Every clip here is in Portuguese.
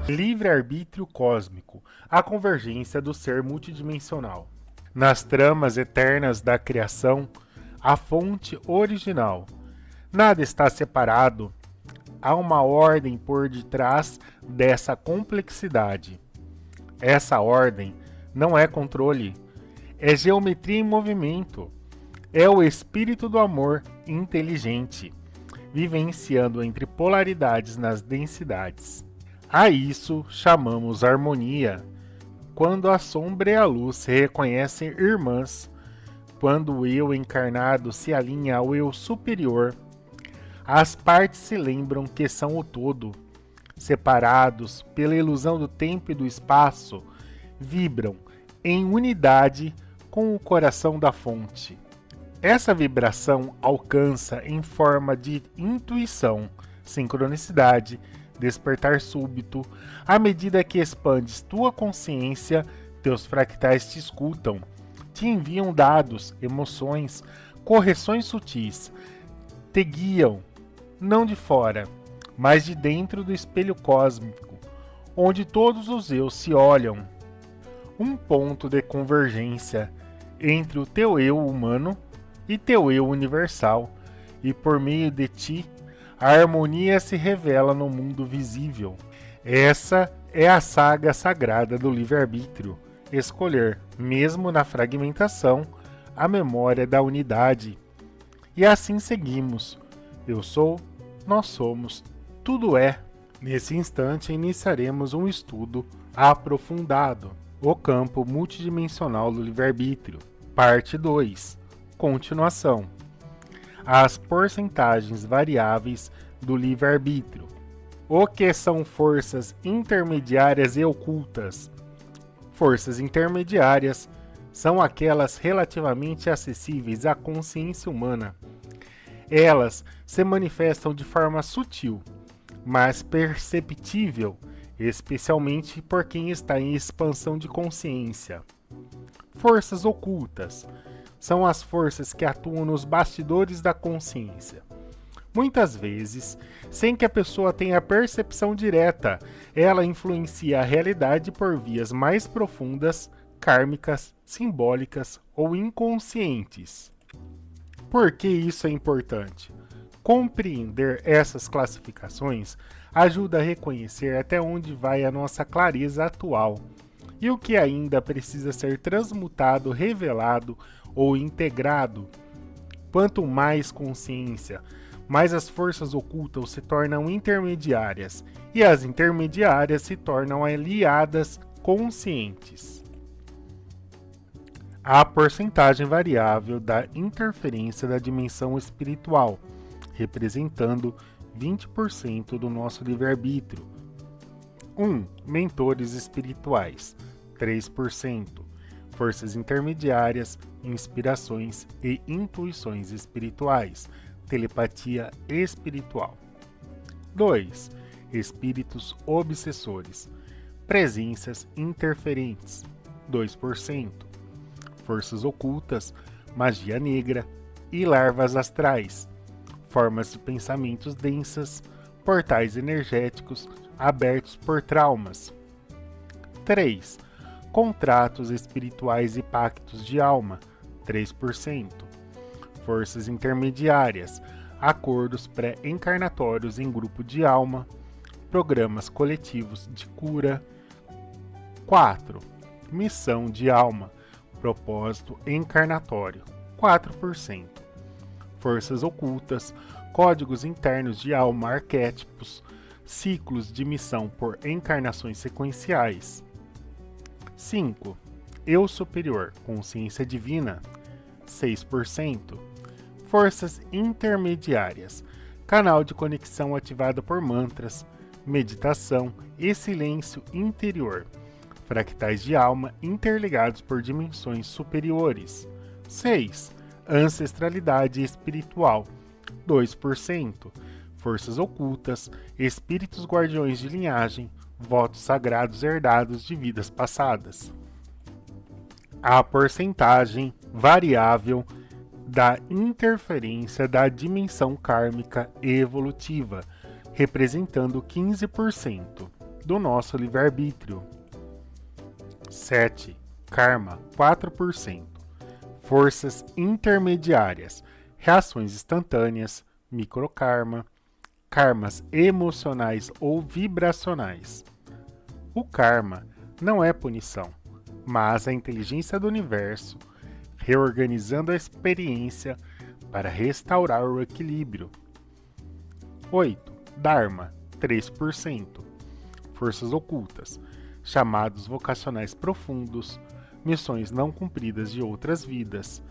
Livre-arbítrio cósmico, a convergência do ser multidimensional. Nas tramas eternas da criação, a fonte original. Nada está separado. Há uma ordem por detrás dessa complexidade. Essa ordem não é controle, é geometria em movimento. É o espírito do amor inteligente, vivenciando entre polaridades nas densidades. A isso chamamos harmonia. Quando a sombra e a luz se reconhecem irmãs, quando o eu encarnado se alinha ao eu superior, as partes se lembram que são o todo. Separados pela ilusão do tempo e do espaço, vibram em unidade com o coração da fonte. Essa vibração alcança em forma de intuição, sincronicidade, despertar súbito. À medida que expandes tua consciência, teus fractais te escutam, te enviam dados, emoções, correções sutis, te guiam, não de fora, mas de dentro do espelho cósmico, onde todos os eus se olham. Um ponto de convergência entre o teu eu humano e teu eu universal, e por meio de ti, a harmonia se revela no mundo visível. Essa é a saga sagrada do livre-arbítrio, escolher, mesmo na fragmentação, a memória da unidade. E assim seguimos. Eu sou, nós somos, tudo é. Nesse instante iniciaremos um estudo aprofundado, o campo multidimensional do livre-arbítrio, parte 2, continuação. As porcentagens variáveis do livre-arbítrio. O que são forças intermediárias e ocultas? Forças intermediárias são aquelas relativamente acessíveis à consciência humana. Elas se manifestam de forma sutil, mas perceptível, especialmente por quem está em expansão de consciência. Forças ocultas são as forças que atuam nos bastidores da consciência. Muitas vezes, sem que a pessoa tenha percepção direta, ela influencia a realidade por vias mais profundas, kármicas, simbólicas ou inconscientes. Por que isso é importante? Compreender essas classificações ajuda a reconhecer até onde vai a nossa clareza atual e o que ainda precisa ser transmutado, revelado ou integrado. Quanto mais consciência, mais as forças ocultas se tornam intermediárias e as intermediárias se tornam aliadas conscientes. A porcentagem variável da interferência da dimensão espiritual, representando 20% do nosso livre-arbítrio. 1. Mentores espirituais, 3%. Forças intermediárias, inspirações e intuições espirituais, telepatia espiritual. 2. Espíritos obsessores, presenças interferentes, 2%. Forças ocultas, magia negra e larvas astrais, formas de pensamentos densas, portais energéticos abertos por traumas. 3. Contratos espirituais e pactos de alma, 3%. Forças intermediárias, acordos pré-encarnatórios em grupo de alma, programas coletivos de cura. 4. Missão de alma, propósito encarnatório, 4%. Forças ocultas, códigos internos de alma, arquétipos, ciclos de missão por encarnações sequenciais. 5. Eu superior, consciência divina, 6%. Forças intermediárias, canal de conexão ativado por mantras, meditação e silêncio interior, fractais de alma interligados por dimensões superiores. 6. Ancestralidade espiritual, 2%. Forças ocultas, espíritos guardiões de linhagem, votos sagrados herdados de vidas passadas. A porcentagem variável da interferência da dimensão kármica evolutiva, representando 15%. do nosso livre-arbítrio. 7. Karma, 4%. Forças intermediárias, reações instantâneas, microkarma, karmas emocionais ou vibracionais. O karma não é punição, mas a inteligência do universo reorganizando a experiência para restaurar o equilíbrio. 8. Dharma, 3%. Forças ocultas, chamados vocacionais profundos, missões não cumpridas de outras vidas.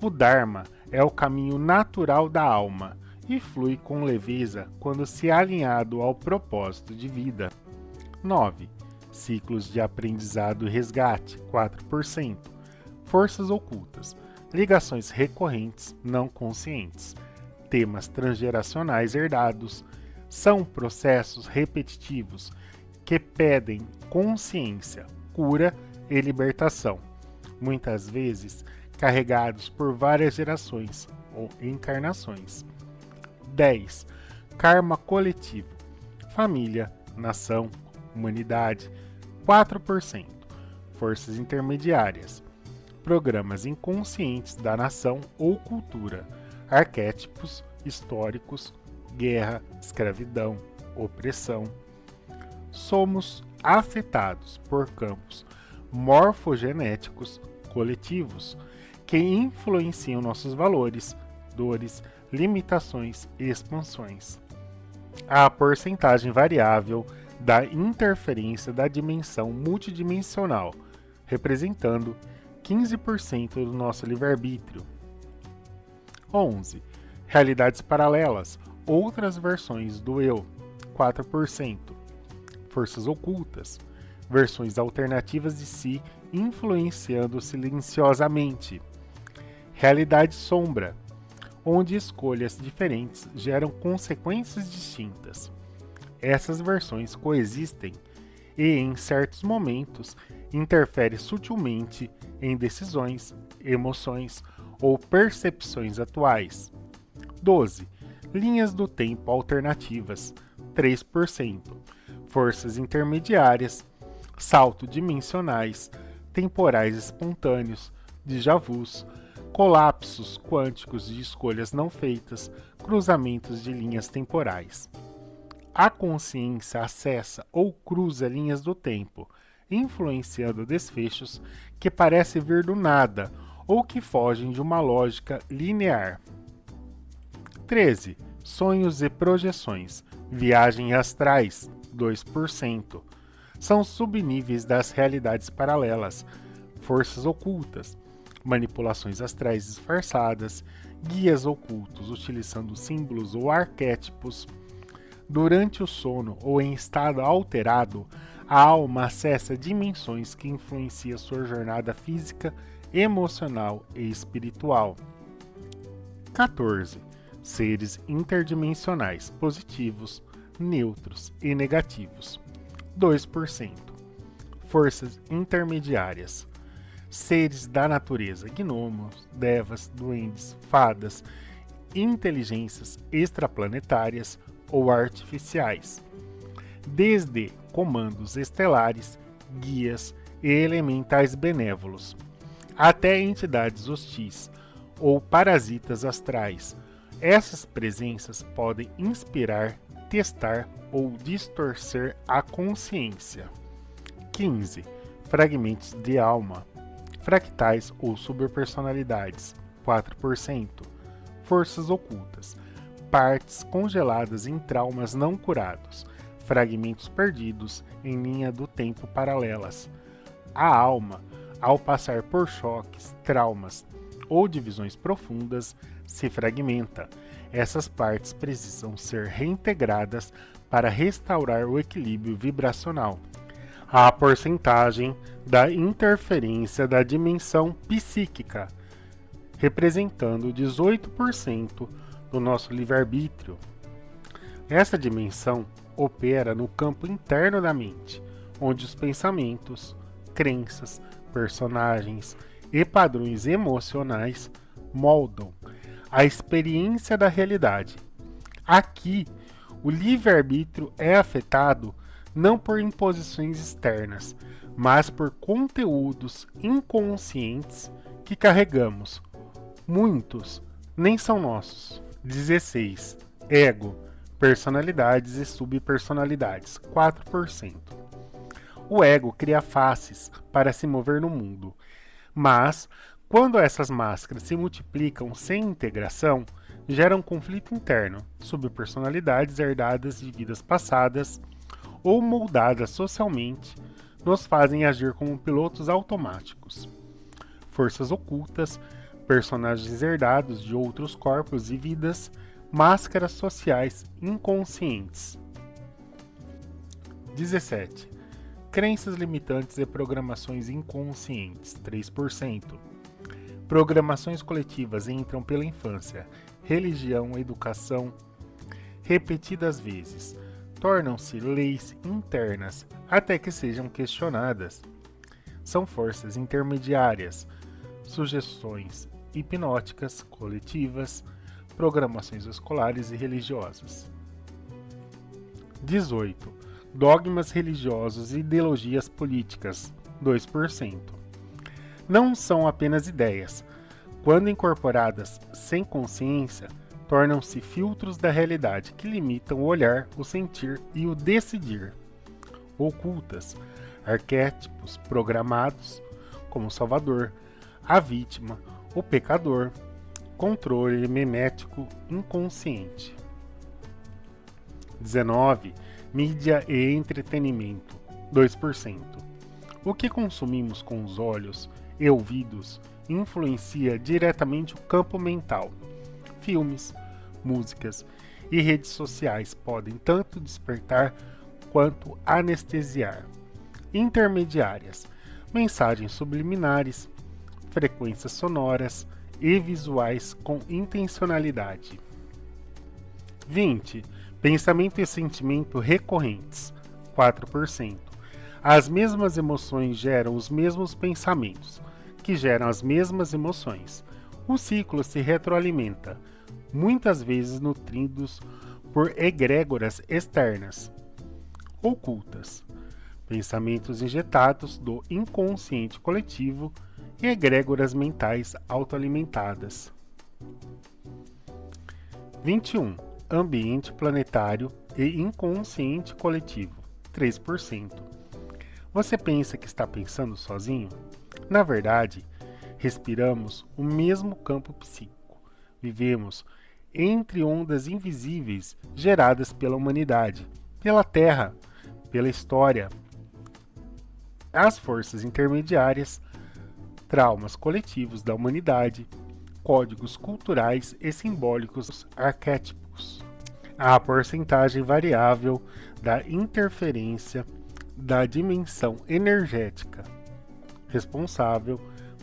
O Dharma é o caminho natural da alma e flui com leveza quando se é alinhado ao propósito de vida. 9. Ciclos de aprendizado e resgate, 4%. Forças ocultas, ligações recorrentes não conscientes, temas transgeracionais herdados, são processos repetitivos que pedem consciência, cura e libertação, muitas vezes carregados por várias gerações ou encarnações. 10. Karma coletivo, família, nação, humanidade, 4%. Forças intermediárias, programas inconscientes da nação ou cultura, arquétipos históricos, guerra, escravidão, opressão. Somos afetados por campos morfogenéticos coletivos que influenciam nossos valores, dores, limitações e expansões. A porcentagem variável da interferência da dimensão multidimensional, representando 15% do nosso livre-arbítrio. 11. Realidades paralelas, outras versões do eu, 4%. Forças ocultas, versões alternativas de si influenciando silenciosamente. Realidade sombra, onde escolhas diferentes geram consequências distintas. Essas versões coexistem e, em certos momentos, interferem sutilmente em decisões, emoções ou percepções atuais. 12. Linhas do tempo alternativas, 3%. Forças intermediárias, salto-dimensionais, temporais espontâneos, déjà vus, colapsos quânticos de escolhas não feitas, cruzamentos de linhas temporais. A consciência acessa ou cruza linhas do tempo, influenciando desfechos que parecem vir do nada ou que fogem de uma lógica linear. 13. Sonhos e projeções, viagens astrais, 2%. São subníveis das realidades paralelas, forças ocultas, manipulações astrais disfarçadas, guias ocultos utilizando símbolos ou arquétipos. Durante o sono ou em estado alterado, a alma acessa dimensões que influenciam sua jornada física, emocional e espiritual. 14. Seres interdimensionais positivos, neutros e negativos, 2%. Forças intermediárias, seres da natureza, gnomos, devas, duendes, fadas, inteligências extraplanetárias ou artificiais, desde comandos estelares, guias e elementais benévolos, até entidades hostis ou parasitas astrais. Essas presenças podem inspirar, testar ou distorcer a consciência. 15. Fragmentos de alma, fractais ou superpersonalidades, 4%. Forças ocultas, partes congeladas em traumas não curados, fragmentos perdidos em linha do tempo paralelas. A alma, ao passar por choques, traumas ou divisões profundas, se fragmenta. Essas partes precisam ser reintegradas para restaurar o equilíbrio vibracional. A porcentagem da interferência da dimensão psíquica, representando 18% do nosso livre-arbítrio. Essa dimensão opera no campo interno da mente, onde os pensamentos, crenças, personagens e padrões emocionais moldam a experiência da realidade. Aqui, o livre-arbítrio é afetado não por imposições externas, mas por conteúdos inconscientes que carregamos. Muitos nem são nossos. 16. Ego, personalidades e subpersonalidades, 4%. O ego cria faces para se mover no mundo, mas quando essas máscaras se multiplicam sem integração, gera um conflito interno, subpersonalidades herdadas de vidas passadas ou moldadas socialmente, nos fazem agir como pilotos automáticos. Forças ocultas, personagens herdados de outros corpos e vidas, máscaras sociais inconscientes. 17. Crenças limitantes e programações inconscientes, 3%. Programações coletivas entram pela infância, religião, educação, repetidas vezes, tornam-se leis internas até que sejam questionadas. São forças intermediárias, sugestões hipnóticas coletivas, programações escolares e religiosas. 18. Dogmas religiosos e ideologias políticas, 2%. Não são apenas ideias. Quando incorporadas sem consciência, tornam-se filtros da realidade que limitam o olhar, o sentir e o decidir. Ocultas, arquétipos programados como o Salvador, a vítima, o pecador, controle memético inconsciente. 19. Mídia e entretenimento, 2%. O que consumimos com os olhos e ouvidos influencia diretamente o campo mental. Filmes, músicas e redes sociais podem tanto despertar quanto anestesiar. Intermediárias, mensagens subliminares, frequências sonoras e visuais com intencionalidade. 20. Pensamento e sentimento recorrentes, 4%. As mesmas emoções geram os mesmos pensamentos, que geram as mesmas emoções. O ciclo se retroalimenta, muitas vezes nutridos por egrégoras externas, ocultas, pensamentos injetados do inconsciente coletivo e egrégoras mentais autoalimentadas. 21. Ambiente planetário e inconsciente coletivo, 3%. Você pensa que está pensando sozinho? Na verdade, respiramos o mesmo campo psíquico. Vivemos entre ondas invisíveis geradas pela humanidade, pela Terra, pela história. As forças intermediárias, traumas coletivos da humanidade, códigos culturais e simbólicos arquétipos. A porcentagem variável da interferência da dimensão energética, responsável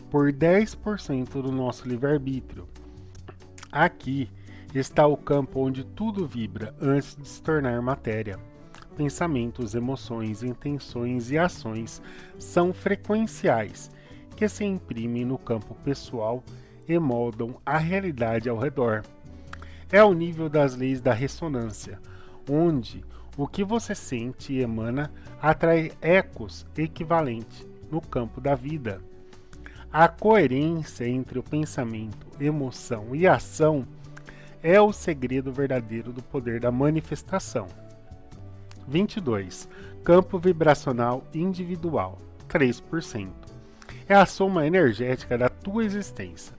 por 10% do nosso livre-arbítrio. Aqui está o campo onde tudo vibra antes de se tornar matéria. Pensamentos, emoções, intenções e ações são frequenciais, que se imprimem no campo pessoal e moldam a realidade ao redor. É o nível das leis da ressonância, onde o que você sente e emana atrai ecos equivalentes no campo da vida. A coerência entre o pensamento, emoção e ação é o segredo verdadeiro do poder da manifestação. 22. Campo vibracional individual, 3%. É a soma energética da tua existência.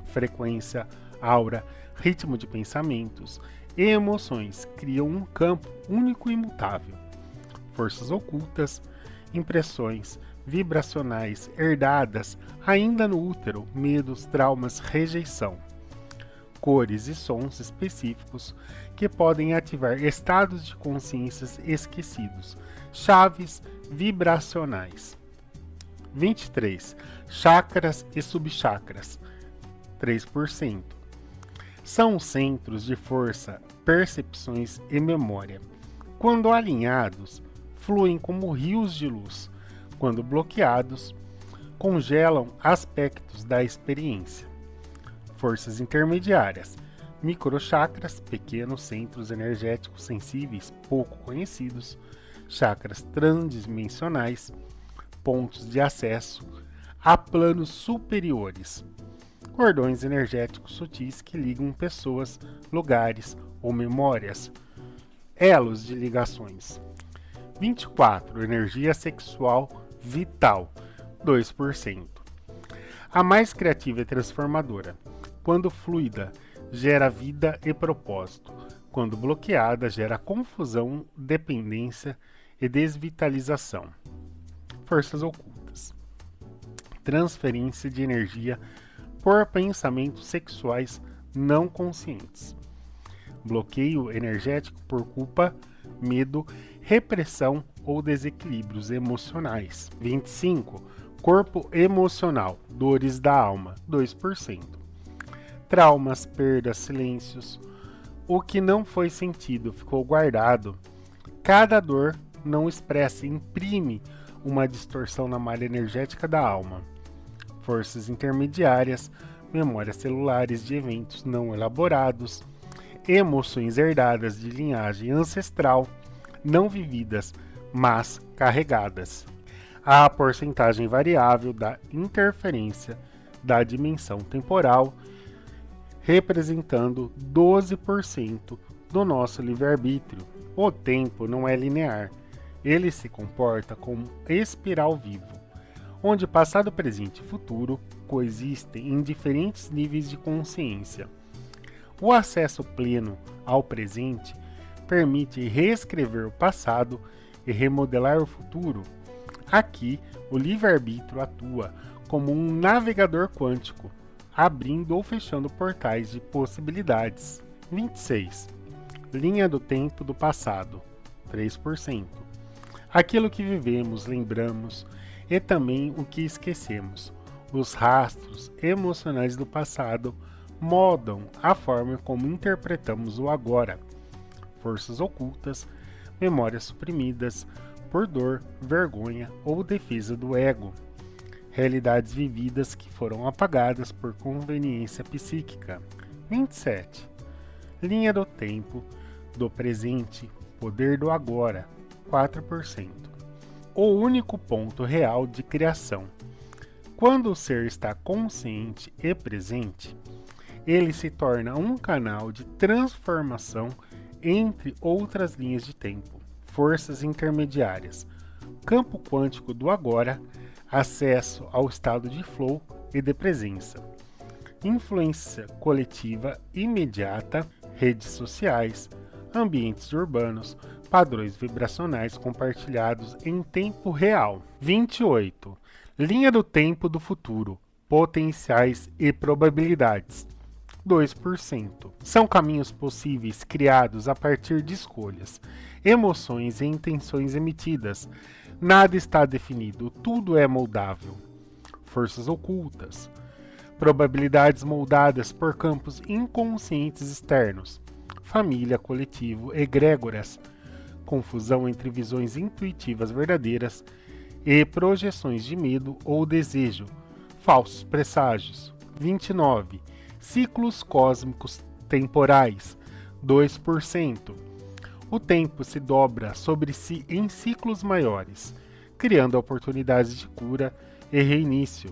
Frequência, aura, ritmo de pensamentos e emoções criam um campo único e imutável. Forças ocultas, impressões vibracionais herdadas ainda no útero, medos, traumas, rejeição. Cores e sons específicos que podem ativar estados de consciências esquecidos, chaves vibracionais. 23. Chakras e subchakras, 3%. São centros de força, percepções e memória. Quando alinhados, fluem como rios de luz. Quando bloqueados, congelam aspectos da experiência. Forças intermediárias, microchakras, pequenos centros energéticos sensíveis pouco conhecidos, chakras transdimensionais, pontos de acesso a planos superiores, cordões energéticos sutis que ligam pessoas, lugares ou memórias, elos de ligações. 24. Energia sexual vital, 2%. A mais criativa e transformadora. Quando fluida, gera vida e propósito. Quando bloqueada, gera confusão, dependência e desvitalização. Forças ocultas. Transferência de energia por pensamentos sexuais não conscientes. Bloqueio energético por culpa, medo, repressão ou desequilíbrios emocionais. 25. Corpo emocional, dores da alma, 2%. Traumas, perdas, silêncios. O que não foi sentido ficou guardado. Cada dor não expressa, imprime uma distorção na malha energética da alma. Forças intermediárias, memórias celulares de eventos não elaborados, emoções herdadas de linhagem ancestral, não vividas, mas carregadas. A porcentagem variável da interferência da dimensão temporal, representando 12% do nosso livre-arbítrio. O tempo não é linear, ele se comporta como espiral vivo, onde passado, presente e futuro coexistem em diferentes níveis de consciência. O acesso pleno ao presente permite reescrever o passado e remodelar o futuro. Aqui, o livre-arbítrio atua como um navegador quântico, abrindo ou fechando portais de possibilidades. 26. Linha do tempo do passado, 3%. Aquilo que vivemos, lembramos e também o que esquecemos. Os rastros emocionais do passado moldam a forma como interpretamos o agora. Forças ocultas, memórias suprimidas por dor, vergonha ou defesa do ego. Realidades vividas que foram apagadas por conveniência psíquica. 27. Linha do tempo do presente, poder do agora, 4%. O único ponto real de criação. Quando o ser está consciente e presente, ele se torna um canal de transformação entre outras linhas de tempo. Forças intermediárias. Campo quântico do agora, acesso ao estado de flow e de presença. Influência coletiva imediata, redes sociais, ambientes urbanos, padrões vibracionais compartilhados em tempo real. 28. Linha do tempo do futuro, potenciais e probabilidades. 2%. São caminhos possíveis criados a partir de escolhas, emoções e intenções emitidas. Nada está definido, tudo é moldável. Forças ocultas. Probabilidades moldadas por campos inconscientes externos. Família, coletivo, egrégoras. Confusão entre visões intuitivas verdadeiras e projeções de medo ou desejo. Falsos presságios. 29. Ciclos cósmicos temporais, 2%. O tempo se dobra sobre si em ciclos maiores, criando oportunidades de cura e reinício.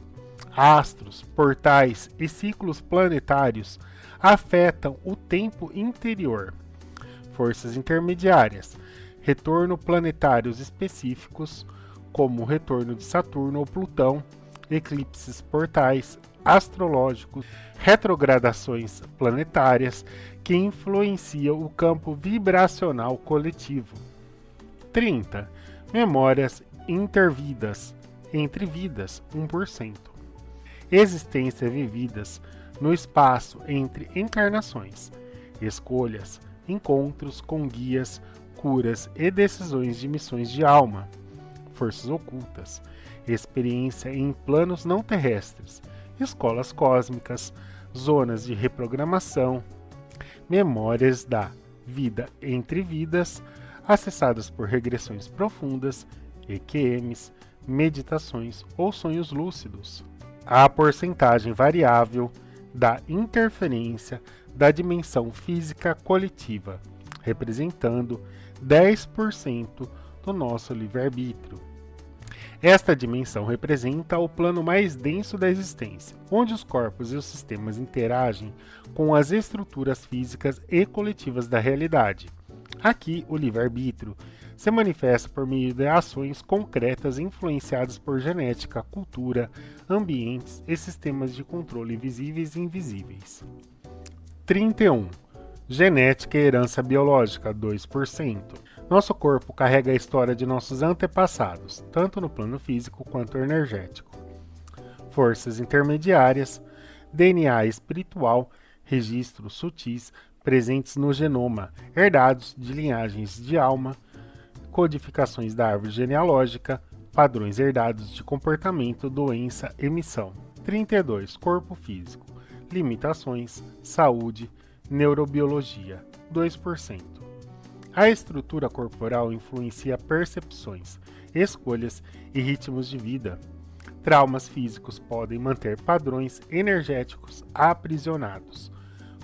Astros, portais e ciclos planetários afetam o tempo interior. Forças intermediárias, retorno planetários específicos, como o retorno de Saturno ou Plutão, eclipses portais astrológicos, retrogradações planetárias que influenciam o campo vibracional coletivo. 30. Memórias intervidas, entre vidas, 1%. Existências vividas no espaço entre encarnações, escolhas, encontros com guias, curas e decisões de missões de alma. Forças ocultas, experiência em planos não terrestres, escolas cósmicas, zonas de reprogramação, memórias da vida entre vidas, acessadas por regressões profundas, EQMs, meditações ou sonhos lúcidos. A porcentagem variável da interferência da dimensão física coletiva, representando 10% do nosso livre-arbítrio. Esta dimensão representa o plano mais denso da existência, onde os corpos e os sistemas interagem com as estruturas físicas e coletivas da realidade. Aqui, o livre-arbítrio se manifesta por meio de ações concretas influenciadas por genética, cultura, ambientes e sistemas de controle visíveis e invisíveis. 31. Genética e herança biológica, 2%. Nosso corpo carrega a história de nossos antepassados, tanto no plano físico quanto energético. Forças intermediárias, DNA espiritual, registros sutis presentes no genoma, herdados de linhagens de alma, codificações da árvore genealógica, padrões herdados de comportamento, doença, emissão. 32. Corpo físico, limitações, saúde, neurobiologia, 2%. A estrutura corporal influencia percepções, escolhas e ritmos de vida. Traumas físicos podem manter padrões energéticos aprisionados.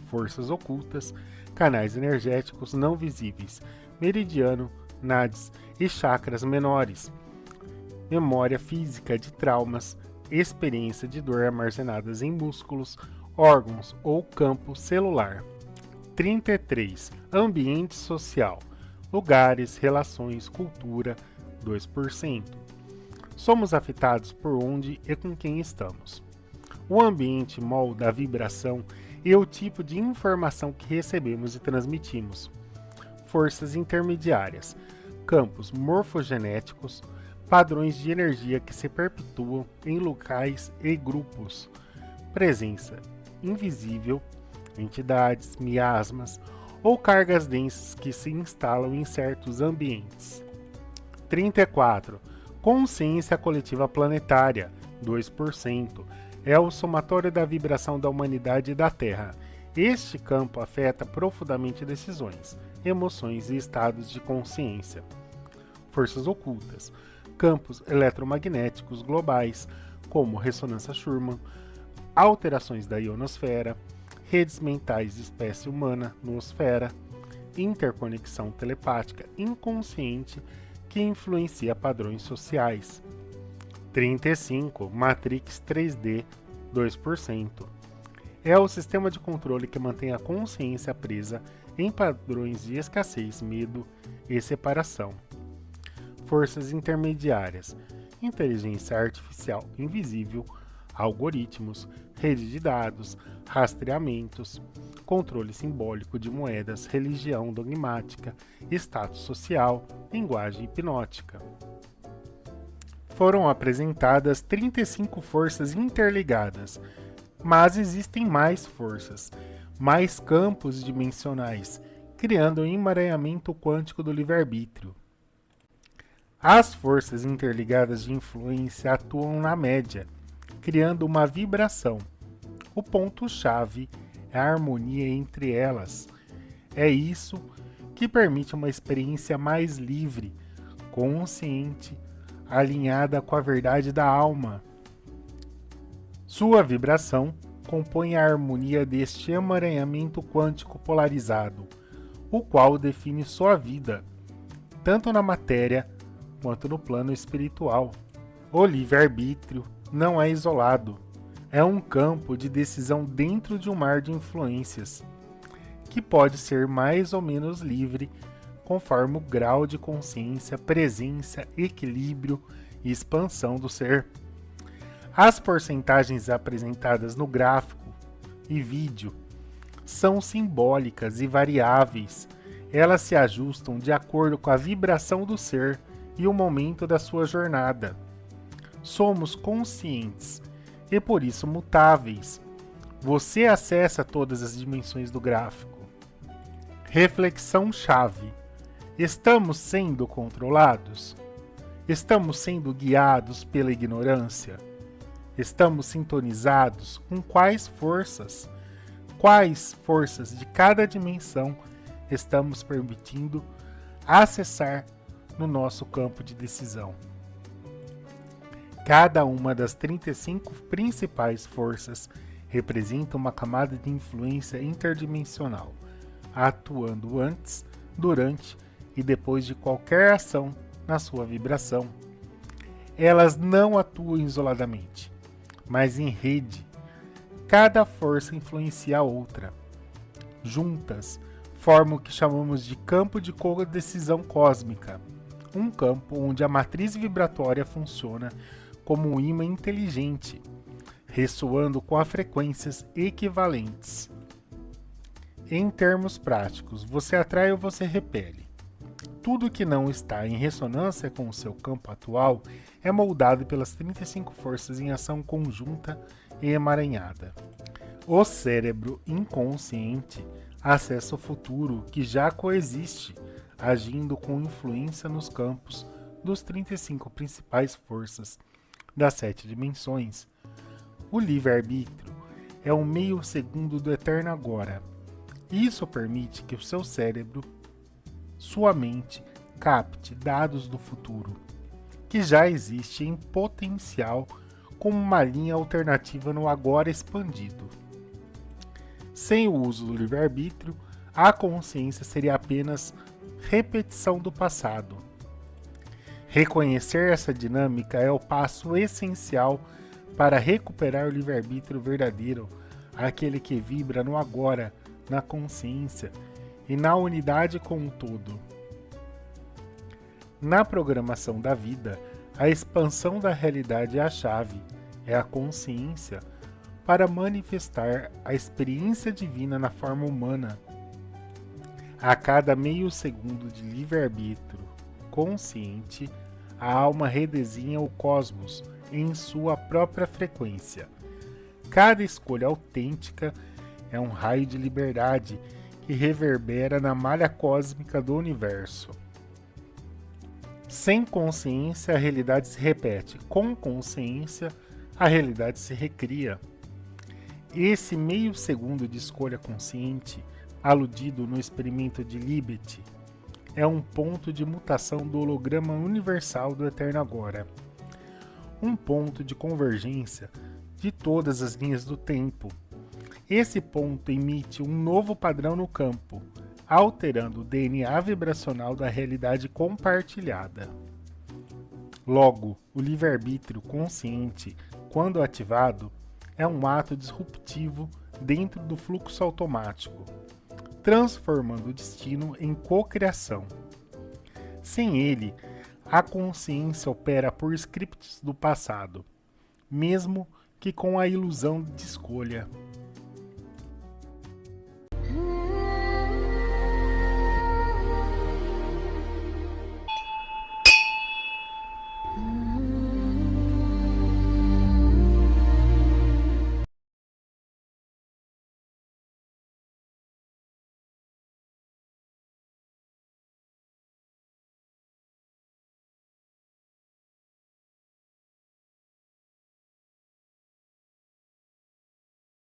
Forças ocultas, canais energéticos não visíveis, meridiano, nadis e chakras menores. Memória física de traumas, experiência de dor armazenadas em músculos, órgãos ou campo celular. 33. Ambiente social. Lugares, relações, cultura, 2%. Somos afetados por onde e com quem estamos. O ambiente molda a vibração e o tipo de informação que recebemos e transmitimos. Forças intermediárias, campos morfogenéticos, padrões de energia que se perpetuam em locais e grupos. Presença invisível, entidades, miasmas ou cargas densas que se instalam em certos ambientes. 34. Consciência coletiva planetária, 2%. É o somatório da vibração da humanidade e da Terra. Este campo afeta profundamente decisões, emoções e estados de consciência. Forças ocultas, campos eletromagnéticos globais, como ressonância Schumann, alterações da ionosfera, redes mentais de espécie humana, noosfera, interconexão telepática inconsciente que influencia padrões sociais. 35. Matrix 3D, 2%. É o sistema de controle que mantém a consciência presa em padrões de escassez, medo e separação. Forças intermediárias, inteligência artificial invisível, algoritmos, rede de dados, rastreamentos, controle simbólico de moedas, religião dogmática, status social, linguagem hipnótica. Foram apresentadas 35 forças interligadas, mas existem mais forças, mais campos dimensionais, criando um emaranhamento quântico do livre-arbítrio. As forças interligadas de influência atuam na média, criando uma vibração. O ponto-chave é a harmonia entre elas. É isso que permite uma experiência mais livre, consciente, alinhada com a verdade da alma. Sua vibração compõe a harmonia deste emaranhamento quântico polarizado, o qual define sua vida, tanto na matéria quanto no plano espiritual. O livre-arbítrio não é isolado, é um campo de decisão dentro de um mar de influências, que pode ser mais ou menos livre conforme o grau de consciência, presença, equilíbrio e expansão do ser. As porcentagens apresentadas no gráfico e vídeo são simbólicas e variáveis. Elas se ajustam de acordo com a vibração do ser e o momento da sua jornada. Somos conscientes e por isso mutáveis. Você acessa todas as dimensões do gráfico. Reflexão-chave. Estamos sendo controlados? Estamos sendo guiados pela ignorância? Estamos sintonizados com quais forças? Quais forças de cada dimensão estamos permitindo acessar no nosso campo de decisão? Cada uma das 35 principais forças representa uma camada de influência interdimensional, atuando antes, durante e depois de qualquer ação na sua vibração. Elas não atuam isoladamente, mas em rede. Cada força influencia a outra. Juntas, formam o que chamamos de campo de codecisão cósmica, um campo onde a matriz vibratória funciona como um ímã inteligente, ressoando com as frequências equivalentes. Em termos práticos, você atrai ou você repele. Tudo que não está em ressonância com o seu campo atual é moldado pelas 35 forças em ação conjunta e emaranhada. O cérebro inconsciente acessa o futuro que já coexiste, agindo com influência nos campos dos 35 principais forças das 7 dimensões. O livre-arbítrio é um meio segundo do eterno agora. Isso permite que o seu cérebro, sua mente, capte dados do futuro, que já existe em potencial como uma linha alternativa no agora expandido. Sem o uso do livre-arbítrio, a consciência seria apenas repetição do passado. Reconhecer essa dinâmica é o passo essencial para recuperar o livre-arbítrio verdadeiro, aquele que vibra no agora, na consciência e na unidade com o todo. Na programação da vida, a expansão da realidade é a chave, é a consciência para manifestar a experiência divina na forma humana. A cada meio segundo de livre-arbítrio consciente, a alma redesenha o cosmos em sua própria frequência. Cada escolha autêntica é um raio de liberdade que reverbera na malha cósmica do universo. Sem consciência, a realidade se repete. Com consciência, a realidade se recria. Esse meio segundo de escolha consciente, aludido no experimento de Libet, é um ponto de mutação do holograma universal do Eterno Agora. Um ponto de convergência de todas as linhas do tempo. Esse ponto emite um novo padrão no campo, alterando o DNA vibracional da realidade compartilhada. Logo, o livre-arbítrio consciente, quando ativado, é um ato disruptivo dentro do fluxo automático, transformando o destino em cocriação. Sem ele, a consciência opera por scripts do passado, mesmo que com a ilusão de escolha.